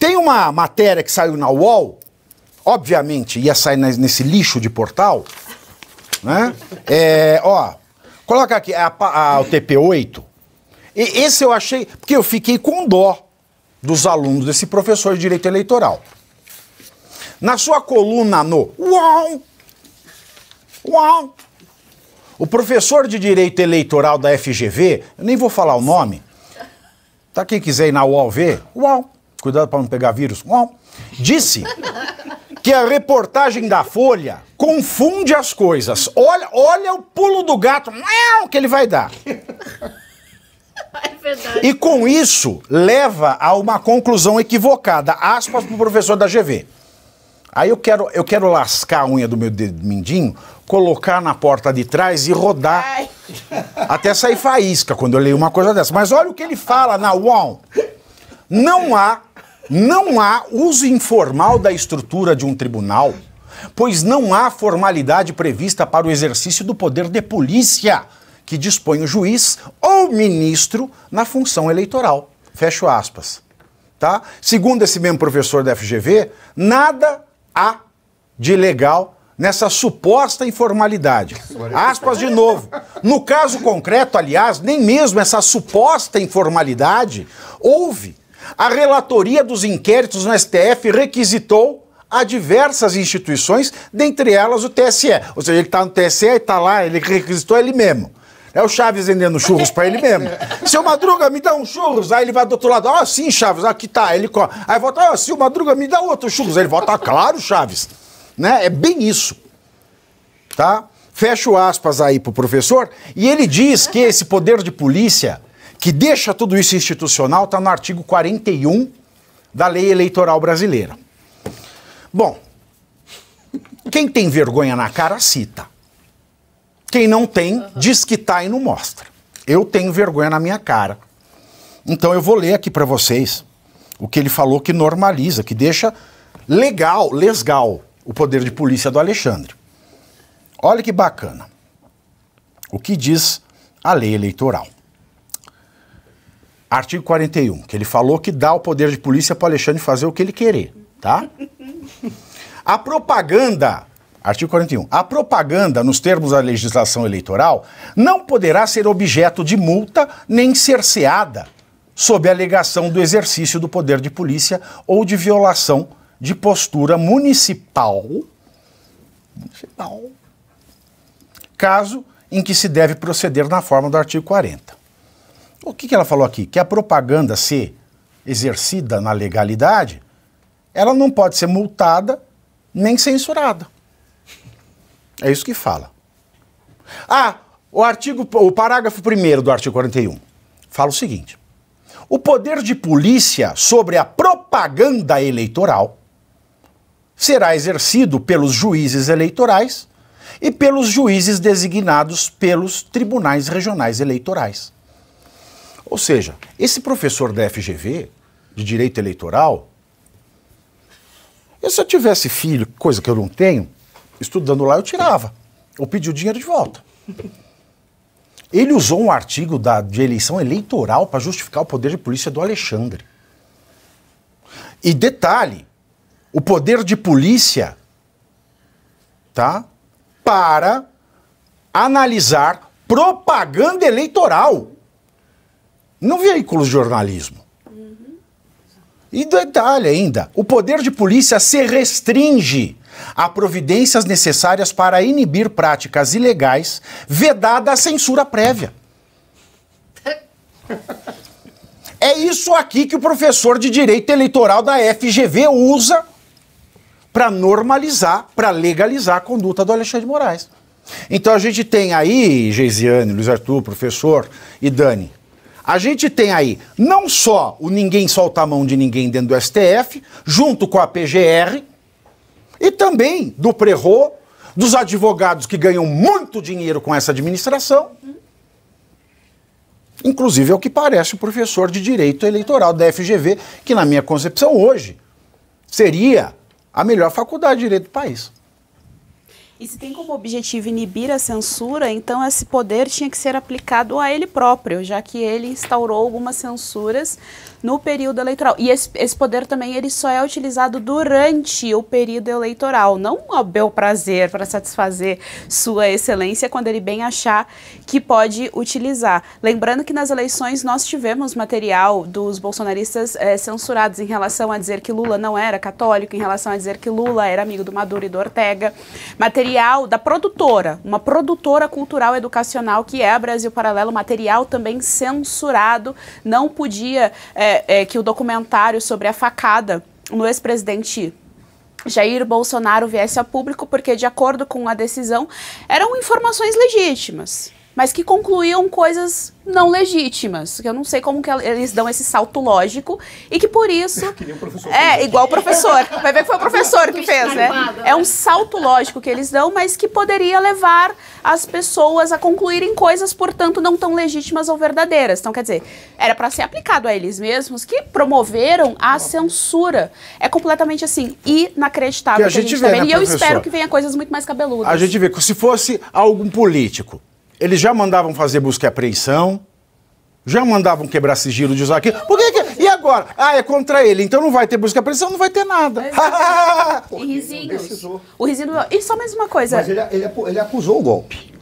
Tem uma matéria que saiu na UOL, obviamente ia sair nesse lixo de portal, né? Ó, coloca aqui o TP8. E esse eu achei, porque eu fiquei com dó dos alunos desse professor de Direito Eleitoral. Na sua coluna no UOL, o professor de Direito Eleitoral da FGV, eu nem vou falar o nome, tá? Quem quiser ir na UOL ver, cuidado para não pegar vírus, disse que a reportagem da Folha confunde as coisas. Olha o pulo do gato que ele vai dar. É verdade. E com isso, leva a uma conclusão equivocada. Aspas pro professor da GV. Aí eu quero lascar a unha do meu dedo mindinho, colocar na porta de trás e rodar até sair faísca quando eu leio uma coisa dessa. Mas olha o que ele fala na UOL. Não há uso informal da estrutura de um tribunal, pois não há formalidade prevista para o exercício do poder de polícia que dispõe o juiz ou ministro na função eleitoral. Fecho aspas. Tá? Segundo esse mesmo professor da FGV, nada há de ilegal nessa suposta informalidade. Aspas de novo. No caso concreto, aliás, nem mesmo essa suposta informalidade houve. A relatoria dos inquéritos no STF requisitou a diversas instituições, dentre elas o TSE. Ou seja, ele está no TSE e está lá, ele requisitou ele mesmo. É o Chaves vendendo churros para ele mesmo. Seu Madruga, me dá um churros. Aí ele vai do outro lado. Ah, sim, Chaves, aqui tá. Ele aí volta, ah, seu Madruga, me dá outro churros. Aí ele volta, ah, claro, Chaves. Né? É bem isso. Tá? Fecho aspas aí pro professor. E ele diz que esse poder de polícia, que deixa tudo isso institucional, está no artigo 41 da Lei Eleitoral Brasileira. Bom, quem tem vergonha na cara, cita. Quem não tem, diz que tá e não mostra. Eu tenho vergonha na minha cara. Então eu vou ler aqui para vocês o que ele falou que normaliza, que deixa legal o poder de polícia do Alexandre. Olha que bacana. O que diz a lei eleitoral. Artigo 41, que ele falou que dá o poder de polícia para o Alexandre fazer o que ele querer, tá? A propaganda... Artigo 41. A propaganda, nos termos da legislação eleitoral, não poderá ser objeto de multa nem cerceada sob a alegação do exercício do poder de polícia ou de violação de postura municipal, caso em que se deve proceder na forma do artigo 40. O que ela falou aqui? Que a propaganda ser exercida na legalidade, ela não pode ser multada nem censurada. É isso que fala. Ah, o parágrafo 1º do artigo 41 fala o seguinte: o poder de polícia sobre a propaganda eleitoral será exercido pelos juízes eleitorais e pelos juízes designados pelos tribunais regionais eleitorais. Ou seja, esse professor da FGV, de Direito Eleitoral, se eu tivesse filho, coisa que eu não tenho, estudando lá eu tirava, ou pedi o dinheiro de volta. Ele usou um artigo de eleição eleitoral para justificar o poder de polícia do Alexandre. E detalhe, o poder de polícia, tá, para analisar propaganda eleitoral, não veículos de jornalismo. E detalhe ainda, o poder de polícia se restringe a providências necessárias para inibir práticas ilegais, vedada a censura prévia. É isso aqui que o professor de Direito Eleitoral da FGV usa para normalizar, para legalizar a conduta do Alexandre de Moraes. Então a gente tem aí, Geisiane, Luiz Arthur, professor e Dani, a gente tem aí não só o ninguém solta a mão de ninguém dentro do STF, junto com a PGR, e também do Prerro, dos advogados que ganham muito dinheiro com essa administração. Inclusive é o que parece o professor de Direito Eleitoral da FGV, que na minha concepção hoje seria a melhor faculdade de Direito do país. E se tem como objetivo inibir a censura, então esse poder tinha que ser aplicado a ele próprio, já que ele instaurou algumas censuras no período eleitoral. E esse poder também ele só é utilizado durante o período eleitoral, não ao bel prazer, para satisfazer sua excelência, quando ele bem achar que pode utilizar. Lembrando que nas eleições nós tivemos material dos bolsonaristas censurados em relação a dizer que Lula não era católico, em relação a dizer que Lula era amigo do Maduro e do Ortega. Material da produtora, uma produtora cultural educacional que é a Brasil Paralelo, material também censurado, não podia que o documentário sobre a facada no ex-presidente Jair Bolsonaro viesse a público, porque de acordo com a decisão eram informações legítimas, mas que concluíam coisas não legítimas, que eu não sei como que eles dão esse salto lógico e que por isso igual o professor, vai ver que foi o professor que fez, né? É um salto lógico que eles dão, mas que poderia levar as pessoas a concluírem coisas, portanto, não tão legítimas ou verdadeiras. Então, quer dizer, era para ser aplicado a eles mesmos, que promoveram a censura. É completamente assim, inacreditável que a gente tá vendo. E eu espero que venha coisas muito mais cabeludas. A gente vê que se fosse algum político, eles já mandavam fazer busca e apreensão, já mandavam quebrar sigilo de usar aquilo. Por que? E agora? Ah, é contra ele, então não vai ter busca e apreensão, não vai ter nada. E risinhos. O risinho. E só mais uma coisa. Mas ele acusou o golpe.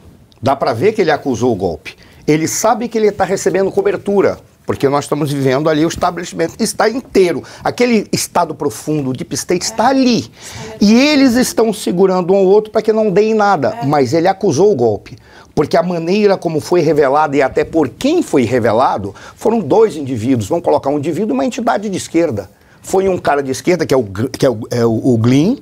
Dá pra ver que ele acusou o golpe. Ele sabe que ele está recebendo cobertura, porque nós estamos vivendo ali, o estabelecimento está inteiro. Aquele estado profundo, o Deep State, está ali. E eles estão segurando um ao outro para que não deem nada. Mas ele acusou o golpe. Porque a maneira como foi revelado e até por quem foi revelado, foram dois indivíduos. Vamos colocar um indivíduo e uma entidade de esquerda. Foi um cara de esquerda, que é o Glyn.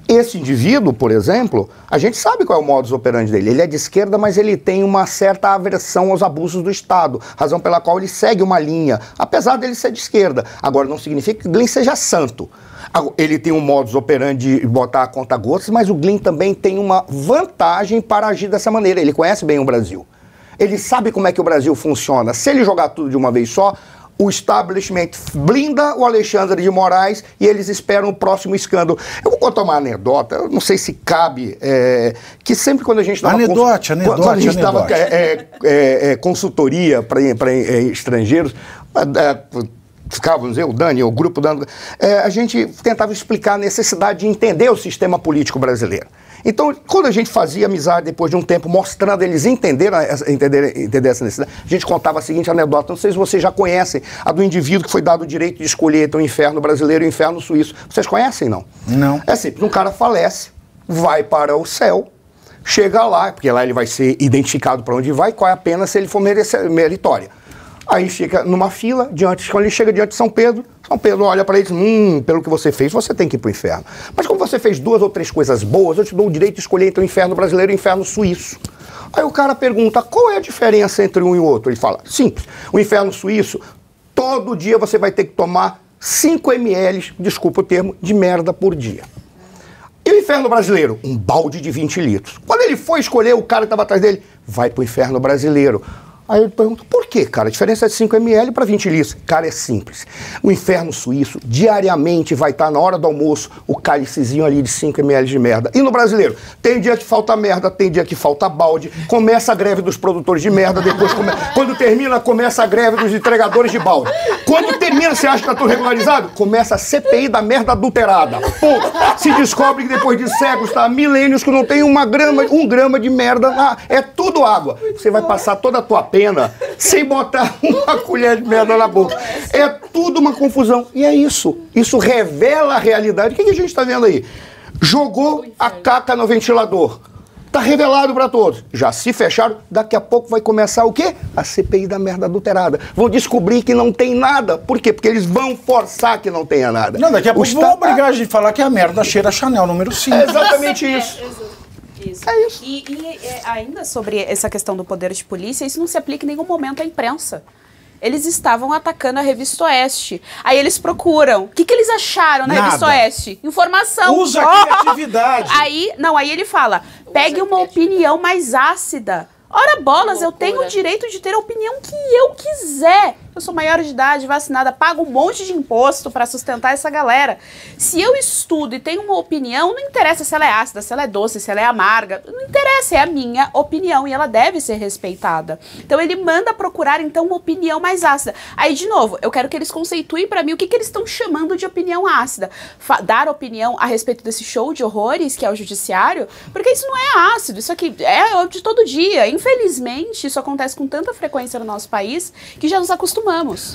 Esse indivíduo, por exemplo, a gente sabe qual é o modus operandi dele. Ele é de esquerda, mas ele tem uma certa aversão aos abusos do Estado, razão pela qual ele segue uma linha, apesar dele ser de esquerda. Agora, não significa que o Glyn seja santo. Ele tem um modus operandi de botar a conta gotas, mas o Glyn também tem uma vantagem para agir dessa maneira. Ele conhece bem o Brasil. Ele sabe como é que o Brasil funciona. Se ele jogar tudo de uma vez só, o establishment blinda o Alexandre de Moraes e eles esperam o próximo escândalo. Eu vou contar uma anedota, eu não sei se cabe, que sempre quando a gente estava... Quando a gente estava consultoria para estrangeiros... Ficávamos, eu, o Dani, o grupo Dani, a gente tentava explicar a necessidade de entender o sistema político brasileiro. Então, quando a gente fazia amizade depois de um tempo, mostrando eles entender essa necessidade, a gente contava a seguinte anedota, não sei se vocês já conhecem, a do indivíduo que foi dado o direito de escolher entre o inferno brasileiro e o inferno suíço. Vocês conhecem, não? Não. É simples, um cara falece, vai para o céu, chega lá, porque lá ele vai ser identificado para onde vai, qual é a pena se ele for meritória. Aí fica numa fila, quando ele chega diante de São Pedro olha para ele e diz, pelo que você fez, você tem que ir para o inferno. Mas como você fez 2 ou 3 coisas boas, eu te dou o direito de escolher entre o inferno brasileiro e o inferno suíço. Aí o cara pergunta, qual é a diferença entre um e o outro? Ele fala, simples, o inferno suíço, todo dia você vai ter que tomar 5 ml, desculpa o termo, de merda por dia. E o inferno brasileiro? Um balde de 20 litros. Quando ele foi escolher, o cara que estava atrás dele, vai para o inferno brasileiro. Aí ele pergunta, por quê, cara? A diferença é de 5 ml para 20 litros. Cara, é simples. O inferno suíço, diariamente, vai estar na hora do almoço, o cálicezinho ali de 5 ml de merda. E no brasileiro? Tem dia que falta merda, tem dia que falta balde, começa a greve dos produtores de merda, depois quando termina, começa a greve dos entregadores de balde. Quando termina, você acha que tá tudo regularizado? Começa a CPI da merda adulterada. Pô, se descobre que depois de séculos, tá, milênios que não tem um grama de merda, é tudo água. Você vai passar toda a tua pena sem botar uma colher de merda na boca. É tudo uma confusão. E é isso. Isso revela a realidade. O que a gente está vendo aí? Jogou a caca no ventilador. Está revelado para todos. Já se fecharam. Daqui a pouco vai começar o quê? A CPI da merda adulterada. Vão descobrir que não tem nada. Por quê? Porque eles vão forçar que não tenha nada. Não, daqui a pouco vão obrigar a gente a falar que a merda cheira Chanel número 5. É exatamente isso. Isso. É isso. E ainda sobre essa questão do poder de polícia, isso não se aplica em nenhum momento à imprensa. Eles estavam atacando a Revista Oeste. Aí eles procuram. O que eles acharam na Revista Oeste? Informação. Usa a criatividade. Aí ele fala, pegue uma opinião mais ácida. Ora bolas, eu tenho o direito de ter a opinião que eu quiser. Eu sou maior de idade, vacinada, pago um monte de imposto para sustentar essa galera. Se eu estudo e tenho uma opinião, não interessa se ela é ácida, se ela é doce, se ela é amarga, não interessa, é a minha opinião e ela deve ser respeitada. Então ele manda procurar então uma opinião mais ácida. Aí de novo, eu quero que eles conceituem para mim o que eles estão chamando de opinião ácida. Dar opinião a respeito desse show de horrores que é o judiciário, porque isso não é ácido, isso aqui é de todo dia. Infelizmente, isso acontece com tanta frequência no nosso país que já nos acostumamos.